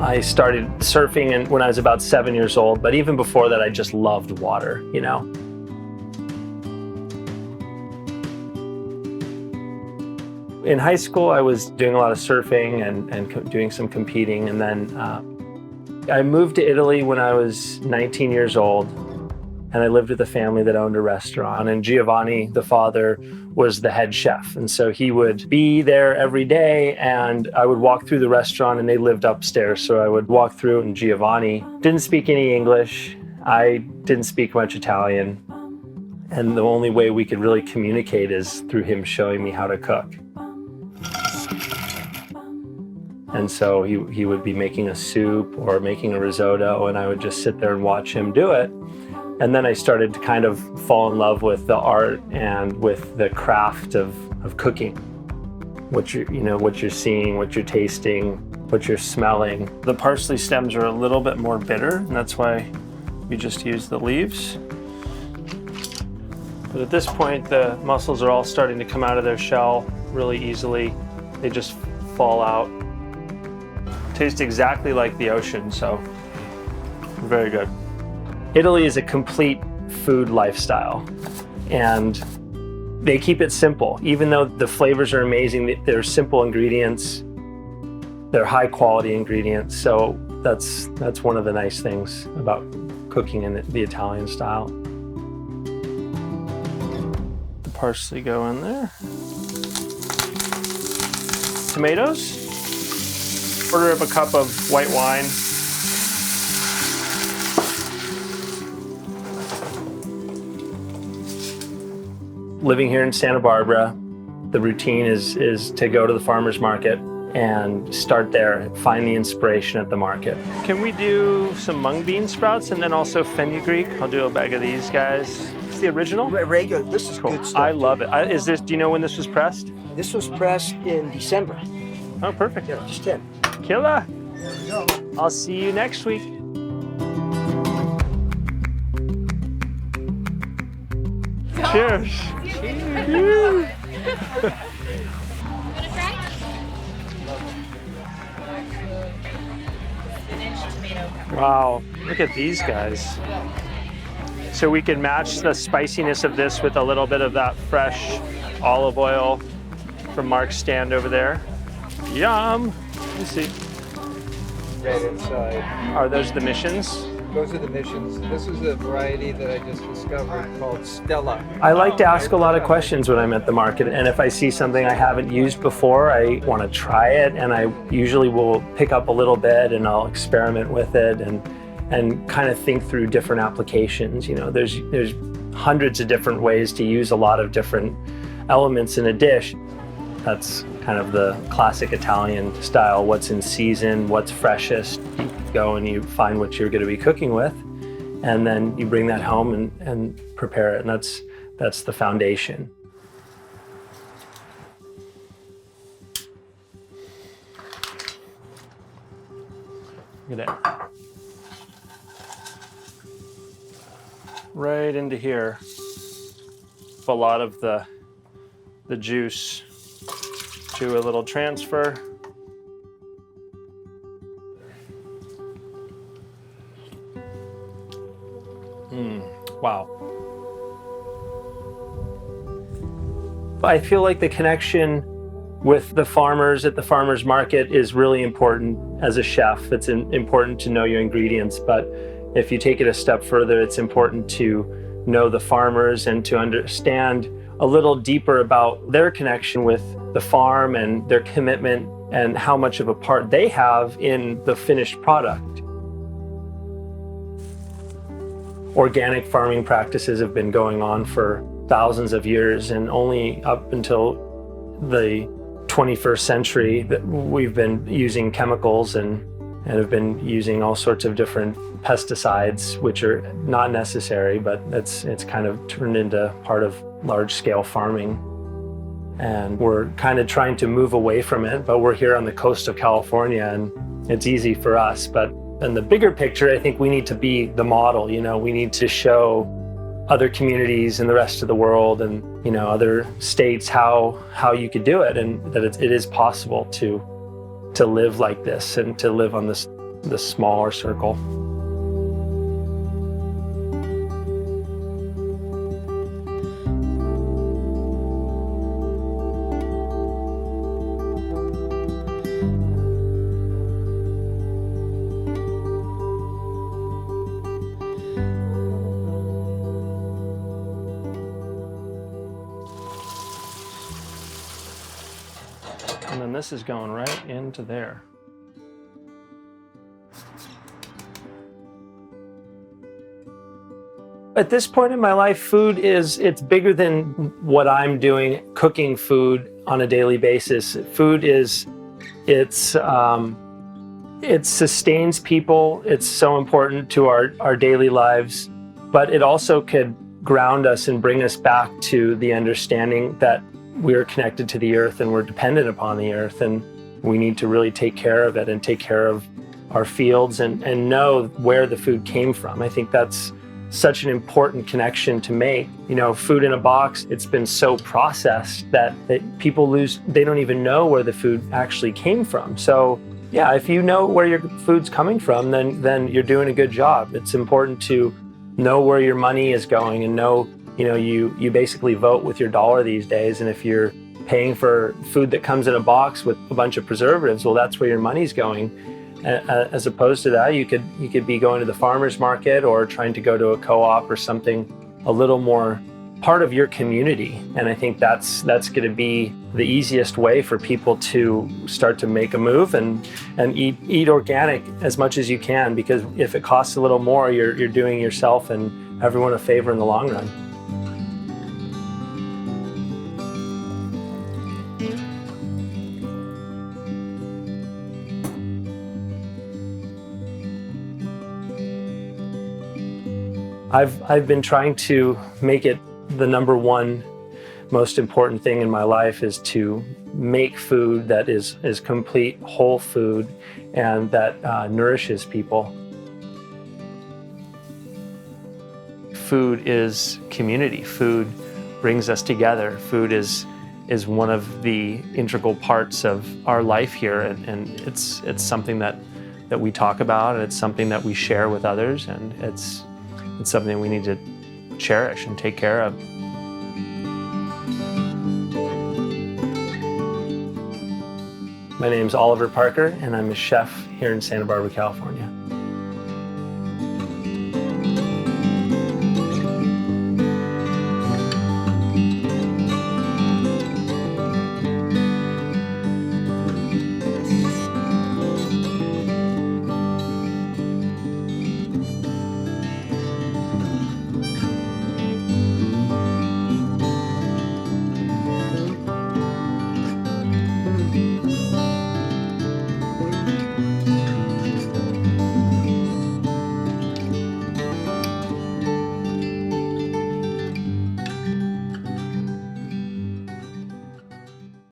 I started surfing when I was about 7 years old, but even before that, I just loved water, you know. In high school, I was doing a lot of surfing and doing some competing, and then I moved to Italy when I was 19 years old, and I lived with a family that owned a restaurant, and Giovanni, the father, was the head chef. And so he would be there every day, and I would walk through the restaurant, and they lived upstairs. So I would walk through, and Giovanni didn't speak any English. I didn't speak much Italian. And the only way we could really communicate is through him showing me how to cook. And so he would be making a soup or making a risotto, and I would just sit there and watch him do it. And then I started to kind of fall in love with the art and with the craft of cooking. What you're seeing, what you're tasting, what you're smelling. The parsley stems are a little bit more bitter, and that's why we just use the leaves. But at this point, the mussels are all starting to come out of their shell really easily. They just fall out. Taste exactly like the ocean, so very good. Italy is a complete food lifestyle, and they keep it simple. Even though the flavors are amazing, they're simple ingredients, they're high quality ingredients. So that's one of the nice things about cooking in the Italian style. The parsley go in there. Tomatoes. Quarter of a cup of white wine. Living here in Santa Barbara, the routine is to go to the farmer's market and start there, find the inspiration at the market. Can we do some mung bean sprouts and then also fenugreek? I'll do a bag of these guys. It's the original? Regular. This is cool. Good stuff. I love it. Do you know when this was pressed? This was pressed in December. Oh, perfect. Yeah, just 10. Killer. There we go. I'll see you next week. Cheers. Cheers. Wow, look at these guys. So we can match the spiciness of this with a little bit of that fresh olive oil from Mark's stand over there. Yum. Let me see. Right inside. Are those the missions? Those are the missions. This is a variety that I just discovered called Stella. I like to ask a lot of questions when I'm at the market, and if I see something I haven't used before, I want to try it, and I usually will pick up a little bit and I'll experiment with it and kind of think through different applications. You know, there's hundreds of different ways to use a lot of different elements in a dish. That's kind of the classic Italian style. What's in season, what's freshest. You go and you find what you're going to be cooking with, and then you bring that home and prepare it, and that's the foundation. Look at that. Right into here. A lot of the juice. Do a little transfer. Wow. I feel like the connection with the farmers at the farmers market is really important as a chef. It's important to know your ingredients, but if you take it a step further, it's important to know the farmers and to understand a little deeper about their connection with the farm and their commitment and how much of a part they have in the finished product. Organic farming practices have been going on for thousands of years, and only up until the 21st century that we've been using chemicals and have been using all sorts of different pesticides, which are not necessary, but it's kind of turned into part of large-scale farming. And we're kind of trying to move away from it, but we're here on the coast of California and it's easy for us. But in the bigger picture, I think we need to be the model. You know, we need to show other communities in the rest of the world and, you know, other states how you could do it, and that it is possible to live like this and to live on this the smaller circle. And then this is going right into there. At this point in my life, food it's bigger than what I'm doing, cooking food on a daily basis. Food it sustains people. It's so important to our daily lives, but it also could ground us and bring us back to the understanding that we're connected to the earth and we're dependent upon the earth, and we need to really take care of it and take care of our fields and know where the food came from. I think that's such an important connection to make. You know, food in a box, it's been so processed that people they don't even know where the food actually came from. So yeah, if you know where your food's coming from, then you're doing a good job. It's important to know where your money is going and know, you know, you basically vote with your dollar these days. And if you're paying for food that comes in a box with a bunch of preservatives, well, that's where your money's going. As opposed to that, you could be going to the farmer's market or trying to go to a co-op or something a little more part of your community. And I think that's going to be the easiest way for people to start to make a move and eat organic as much as you can, because if it costs a little more, you're doing yourself and everyone a favor in the long run. I've been trying to make it the number one most important thing in my life is to make food that is complete whole food and that nourishes people. Food is community. Food brings us together. Food is one of the integral parts of our life here, and it's something that we talk about, and it's something that we share with others, and it's something we need to cherish and take care of. My name's Oliver Parker, and I'm a chef here in Santa Barbara, California.